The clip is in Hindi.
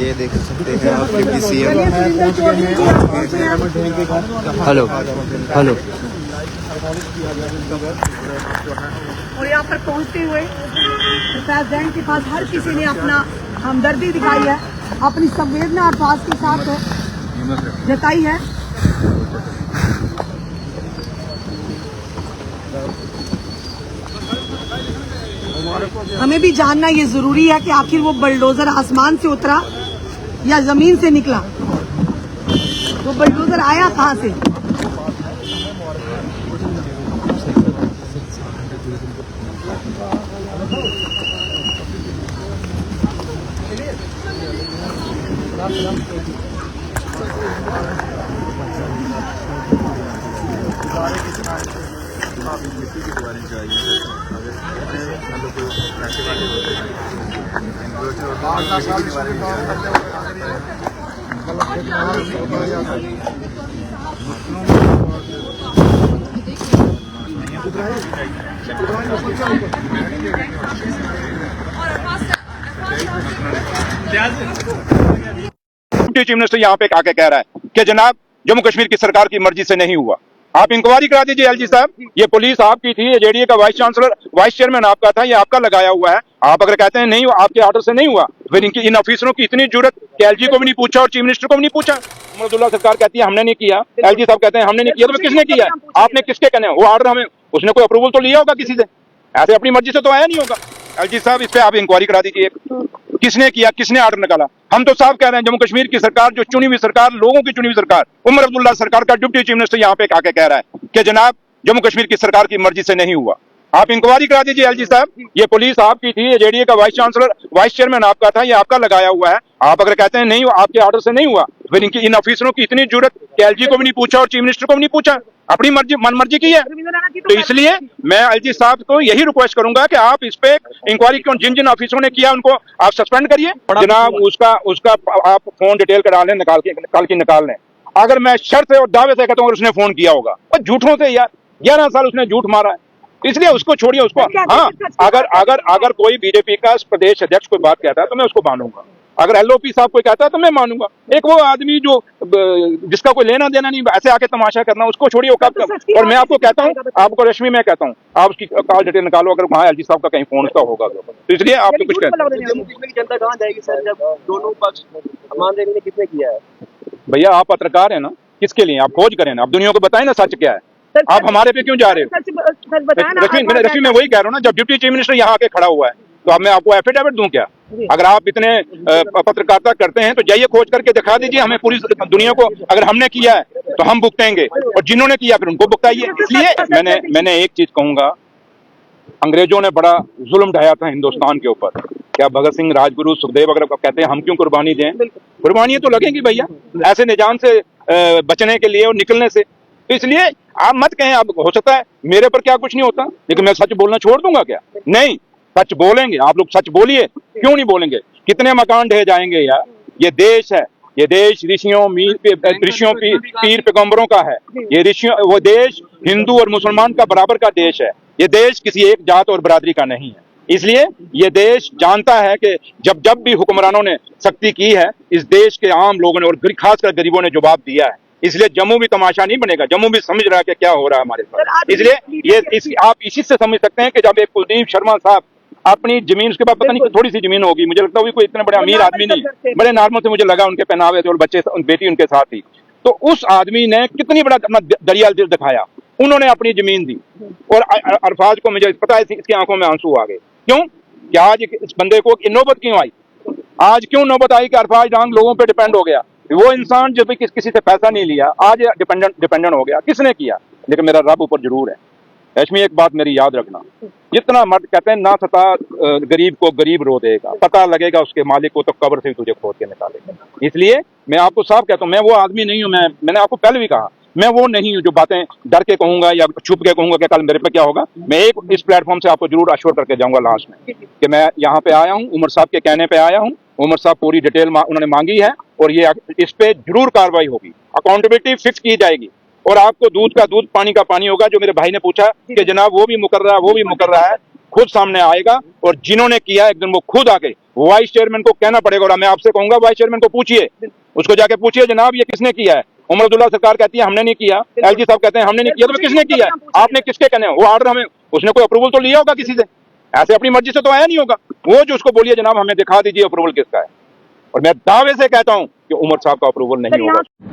ये देख सकते हैं आप डिप्टी सीएम। Hello hello. और यहाँ पर पहुँचते हुए प्रेसिडेंट के पास हर किसी ने अपना हमदर्दी दिखाई है, अपनी संवेदना और पास के साथ जताई है। हमें भी जानना ये जरूरी है कि आखिर वो बलडोजर आसमान से उतरा या जमीन से निकला, वो बलडोजर आया कहाँ से? डिप्टी चीफ मिनिस्टर यहाँ पे आके कह रहा है कि जनाब जम्मू कश्मीर की सरकार की मर्जी से नहीं हुआ, आप इंक्वायरी करा दीजिए। एलजी साहब, ये पुलिस आपकी थी, ये जेडीए का वाइस चांसलर वाइस चेयरमैन आपका था, ये आपका लगाया हुआ है। आप अगर कहते हैं नहीं हुआ, आपके ऑर्डर से नहीं हुआ, फिर इनकी इन ऑफिसरों की इतनी जरूरत कि एलजी को भी नहीं पूछा और चीफ मिनिस्टर को भी नहीं पूछा। अब्दुल्ला सरकार कहती है हमने नहीं किया, एलजी साहब कहते हैं हमने नहीं किया, तो किसने किया? आपने किसके कहने? वो ऑर्डर हमें, उसने कोई अप्रूवल तो लिया होगा किसी से, ऐसे अपनी मर्जी से तो आया नहीं होगा। एलजी साहब, इस पे आप इंक्वायरी करा दीजिए, किसने किया, किसने ऑर्डर निकाला। हम तो साफ कह रहे हैं, जम्मू कश्मीर की सरकार, जो चुनी हुई सरकार, लोगों की चुनी हुई सरकार, उमर अब्दुल्ला सरकार का डिप्टी चीफ मिनिस्टर यहाँ पे आके कह रहा है कि जनाब जम्मू कश्मीर की सरकार की मर्जी से नहीं हुआ, आप इंक्वायरी करा दीजिए। एलजी साहब, ये पुलिस आपकी थी, ये जेडीए का वाइस चांसलर वाइस चेयरमैन आपका था, ये आपका लगाया हुआ है। आप अगर कहते हैं नहीं हुआ, आपके ऑर्डर से नहीं हुआ, फिर इनकी इन ऑफिसरों की इतनी जरूरत कि एलजी को भी नहीं पूछा और चीफ मिनिस्टर को भी नहीं पूछा, अपनी मर्जी मन मर्जी की है। तो इसलिए मैं एलजी साहब को यही रिक्वेस्ट करूंगा कि आप इस पे इंक्वायरी क्यों, जिन जिन ऑफिसरों ने किया उनको आप सस्पेंड करिए जनाब, उसका आप फोन डिटेल करा लें, निकाल के निकाल लें। अगर मैं शर्त और दावे से कहता हूँ उसने फोन किया होगा, और झूठों से यार 11 साल उसने झूठ मारा है, इसलिए उसको छोड़िए। उसको हाँ, अगर कोई बीजेपी का प्रदेश अध्यक्ष कोई बात कहता है तो मैं उसको मानूंगा, अगर एलओपी साहब कोई कहता है तो मैं मानूंगा। एक वो आदमी जो जिसका कोई लेना देना नहीं, ऐसे आके तमाशा करना, उसको छोड़िए। और मैं आपको कहता हूँ, आपको रश्मि मैं कहता हूँ, आप उसकी कॉल डिटेल निकालो, अगर वहाँ एलजी साहब का कहीं फोन उसका होगा तो इसलिए आपको कुछ जनता कहाँ जाएगी सर, जब दोनों पक्ष मान देवी ने किसने किया है? भैया आप पत्रकार है ना, किसके लिए आप खोज करें ना, आप दुनिया को बताएं ना सच क्या है। आप हमारे पे क्यों जा रहे हो? रश्मि मैं वही कह रहा हूँ ना, जब डिप्टी चीफ मिनिस्टर यहाँ आके खड़ा हुआ है तो अब मैं आपको एफिडेविट दूं क्या? अगर आप इतने पत्रकारिता करते हैं तो जाइए खोज करके दिखा दीजिए हमें, पूरी दुनिया को। अगर हमने किया है तो हम भुगतेंगे, और जिन्होंने किया फिर उनको भुगताइए। इसलिए मैंने एक चीज कहूंगा, अंग्रेजों ने बड़ा जुल्म ढाया था हिंदुस्तान के ऊपर। क्या भगत सिंह, राजगुरु, सुखदेव वगैरह कहते हैं हम क्यों कुर्बानी दें? कुर्बानियां तो लगेंगी भैया, ऐसे निजाम से बचने के लिए और निकलने से। तो इसलिए आप मत कहें, आप हो सकता है मेरे पर क्या कुछ नहीं होता, लेकिन मैं सच बोलना छोड़ दूंगा क्या? नहीं, सच बोलेंगे। आप लोग सच बोलिए, क्यों नहीं बोलेंगे? कितने मकान ढह जाएंगे यार। ये देश है, ये देश ऋषियों पीर पैगंबरों का है। ये ऋषियों, वो देश हिंदू और मुसलमान का बराबर का देश है। ये देश किसी एक जात और बरादरी का नहीं है। इसलिए ये देश जानता है कि जब भी हुक्मरानों ने सख्ती की है, इस देश के आम लोगों ने और खासकर गरीबों ने जवाब दिया है। इसलिए जम्मू भी तमाशा नहीं बनेगा, जम्मू भी समझ रहा है कि क्या हो रहा है हमारे साथ। इसलिए आप इसी से समझ सकते हैं कि जब एक कुलदीप शर्मा साहब अपनी जमीन, उसके बाद पता नहीं थोड़ी सी जमीन होगी, मुझे लगता है कोई इतने बड़े अमीर आदमी नहीं, बड़े नॉर्मल से मुझे लगा, उनके पहनावे थे और बच्चे, बेटी उनके साथ थी। तो उस आदमी ने कितनी बड़ा अपना दरिया दिल दिखाया, उन्होंने अपनी जमीन दी। और अरफाज को मुझे पता है इसकी आंखों में आंसू आ गए। क्यों? कि आज इस बंदे को नौबत क्यों आई? आज क्यों नौबत आई कि अरफाज डांग लोगों पे डिपेंड हो गया? वो इंसान जो भी किसी से पैसा नहीं लिया, आज डिपेंडेंट हो गया। किसने किया? लेकिन मेरा रब ऊपर जरूर है। रश्मि, एक बात मेरी याद रखना, जितना मर्द कहते हैं ना सता गरीब को गरीब रो देगा, पता लगेगा उसके मालिक को तो कब्र से तुझे खोद के निकालेगा। इसलिए मैं आपको साफ कहता हूँ, मैं वो आदमी नहीं हूँ। मैंने आपको पहले भी कहा, मैं वो नहीं हूँ जो बातें डर के कहूंगा या छुप के कहूंगा कि कल मेरे पे क्या होगा। मैं एक इस प्लेटफॉर्म से आपको जरूर अश्योर करके जाऊंगा लास्ट में कि मैं यहाँ पे आया हूँ, उमर साहब के कहने पे आया हूँ। उमर साहब पूरी डिटेल उन्होंने मांगी है और ये इस पे जरूर कार्रवाई होगी, अकाउंटेबिलिटी फिक्स की जाएगी। और आपको दूध का दूध, पानी का पानी होगा। जो मेरे भाई ने पूछा कि जनाब वो भी मुकर रहा है, खुद सामने आएगा और जिन्होंने किया एक दिन वो खुद आके वाइस चेयरमैन को कहना पड़ेगा। और मैं आपसे कहूंगा वाइस चेयरमैन को पूछिए, उसको जाके पूछिए जनाब ये किसने किया है। उमर अब्दुल्ला सरकार कहती है हमने नहीं किया, एलजी साहब कहते हैं हमने नहीं किया, तो किसने किया है? आपने किसके कहने वो ऑर्डर हमें, उसने कोई अप्रूवल तो लिया होगा किसी से, ऐसे अपनी मर्जी से तो आया नहीं होगा। वो जो उसको बोलिए जनाब हमें दिखा दीजिए अप्रूवल किसका है, और मैं दावे से कहता हूं कि उमर साहब का अप्रूवल नहीं होगा।